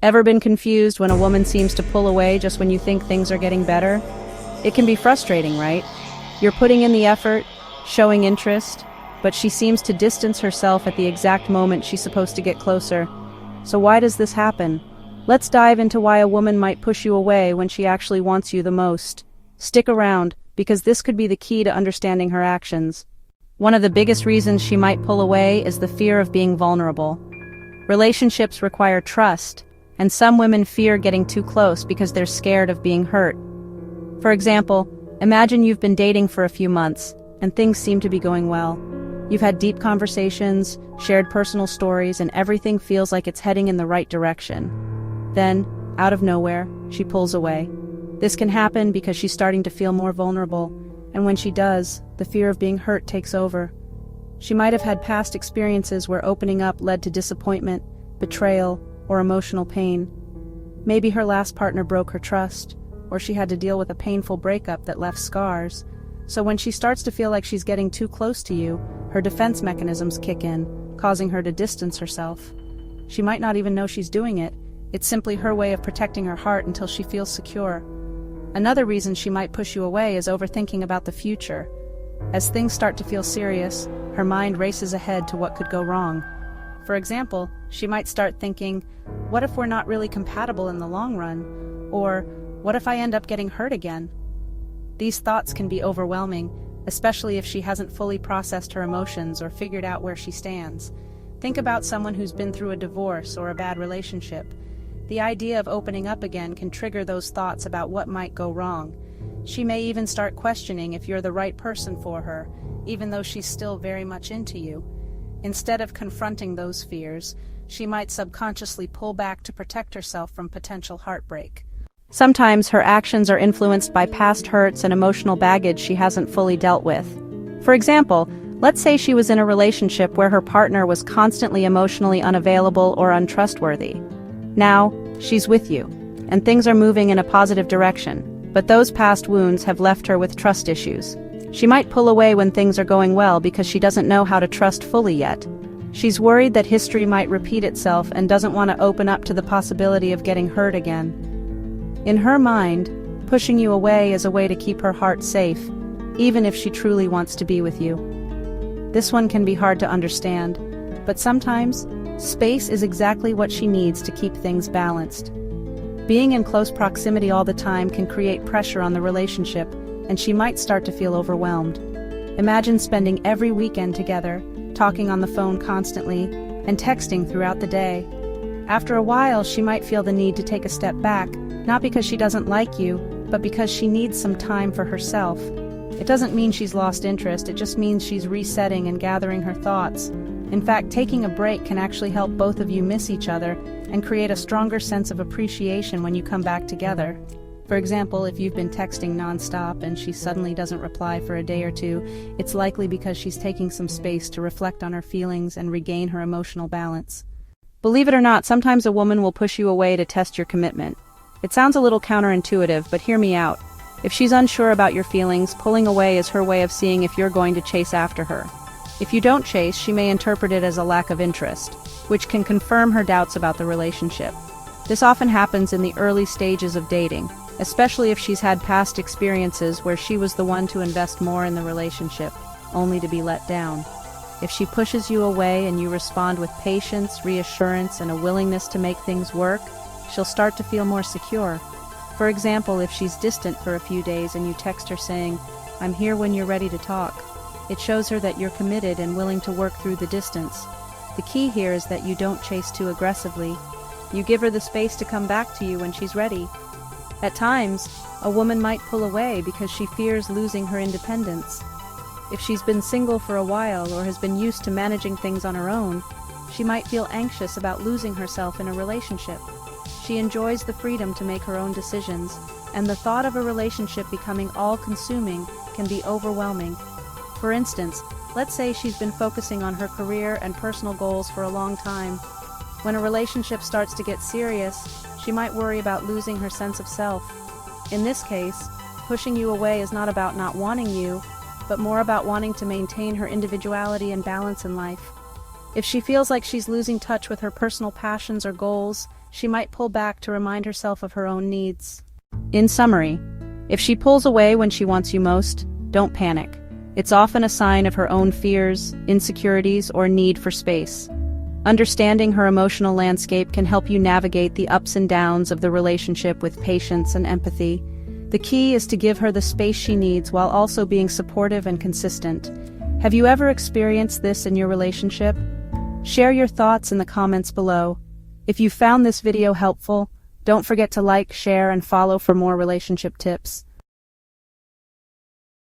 Ever been confused when a woman seems to pull away just when you think things are getting better? It can be frustrating, right? You're putting in the effort, showing interest, but she seems to distance herself at the exact moment she's supposed to get closer. So why does this happen? Let's dive into why a woman might push you away when she actually wants you the most. Stick around, because this could be the key to understanding her actions. One of the biggest reasons she might pull away is the fear of being vulnerable. Relationships require trust, and some women fear getting too close because they're scared of being hurt. For example, imagine you've been dating for a few months, and things seem to be going well. You've had deep conversations, shared personal stories, and everything feels like it's heading in the right direction. Then, out of nowhere, she pulls away. This can happen because she's starting to feel more vulnerable, and when she does, the fear of being hurt takes over. She might have had past experiences where opening up led to disappointment, betrayal, or emotional pain. Maybe her last partner broke her trust, or she had to deal with a painful breakup that left scars. So when she starts to feel like she's getting too close to you, her defense mechanisms kick in, causing her to distance herself. She might not even know she's doing it. It's simply her way of protecting her heart until she feels secure. Another reason she might push you away is overthinking about the future. As things start to feel serious, her mind races ahead to what could go wrong. For example, she might start thinking, what if we're not really compatible in the long run? Or, what if I end up getting hurt again? These thoughts can be overwhelming, especially if she hasn't fully processed her emotions or figured out where she stands. Think about someone who's been through a divorce or a bad relationship. The idea of opening up again can trigger those thoughts about what might go wrong. She may even start questioning if you're the right person for her, even though she's still very much into you. Instead of confronting those fears, she might subconsciously pull back to protect herself from potential heartbreak. Sometimes her actions are influenced by past hurts and emotional baggage she hasn't fully dealt with. For example, let's say she was in a relationship where her partner was constantly emotionally unavailable or untrustworthy. Now, she's with you, and things are moving in a positive direction, but those past wounds have left her with trust issues. She might pull away when things are going well because she doesn't know how to trust fully yet. She's worried that history might repeat itself and doesn't want to open up to the possibility of getting hurt again. In her mind, pushing you away is a way to keep her heart safe, even if she truly wants to be with you. This one can be hard to understand, but sometimes, space is exactly what she needs to keep things balanced. Being in close proximity all the time can create pressure on the relationship, and she might start to feel overwhelmed. Imagine spending every weekend together, talking on the phone constantly, and texting throughout the day. After a while, she might feel the need to take a step back, not because she doesn't like you, but because she needs some time for herself. It doesn't mean she's lost interest, it just means she's resetting and gathering her thoughts. In fact, taking a break can actually help both of you miss each other and create a stronger sense of appreciation when you come back together. For example, if you've been texting nonstop and she suddenly doesn't reply for a day or two, it's likely because she's taking some space to reflect on her feelings and regain her emotional balance. Believe it or not, sometimes a woman will push you away to test your commitment. It sounds a little counterintuitive, but hear me out. If she's unsure about your feelings, pulling away is her way of seeing if you're going to chase after her. If you don't chase, she may interpret it as a lack of interest, which can confirm her doubts about the relationship. This often happens in the early stages of dating, especially if she's had past experiences where she was the one to invest more in the relationship, only to be let down. If she pushes you away and you respond with patience, reassurance, and a willingness to make things work, she'll start to feel more secure. For example, if she's distant for a few days and you text her saying, "I'm here when you're ready to talk," it shows her that you're committed and willing to work through the distance. The key here is that you don't chase too aggressively. You give her the space to come back to you when she's ready. At times, a woman might pull away because she fears losing her independence. If she's been single for a while or has been used to managing things on her own, she might feel anxious about losing herself in a relationship. She enjoys the freedom to make her own decisions, and the thought of a relationship becoming all-consuming can be overwhelming. For instance, let's say she's been focusing on her career and personal goals for a long time. When a relationship starts to get serious, she might worry about losing her sense of self. In this case, pushing you away is not about not wanting you, but more about wanting to maintain her individuality and balance in life. If she feels like she's losing touch with her personal passions or goals, she might pull back to remind herself of her own needs. In summary, if she pulls away when she wants you most, don't panic. It's often a sign of her own fears, insecurities, or need for space. Understanding her emotional landscape can help you navigate the ups and downs of the relationship with patience and empathy. The key is to give her the space she needs while also being supportive and consistent. Have you ever experienced this in your relationship? Share your thoughts in the comments below. If you found this video helpful, don't forget to like, share, and follow for more relationship tips.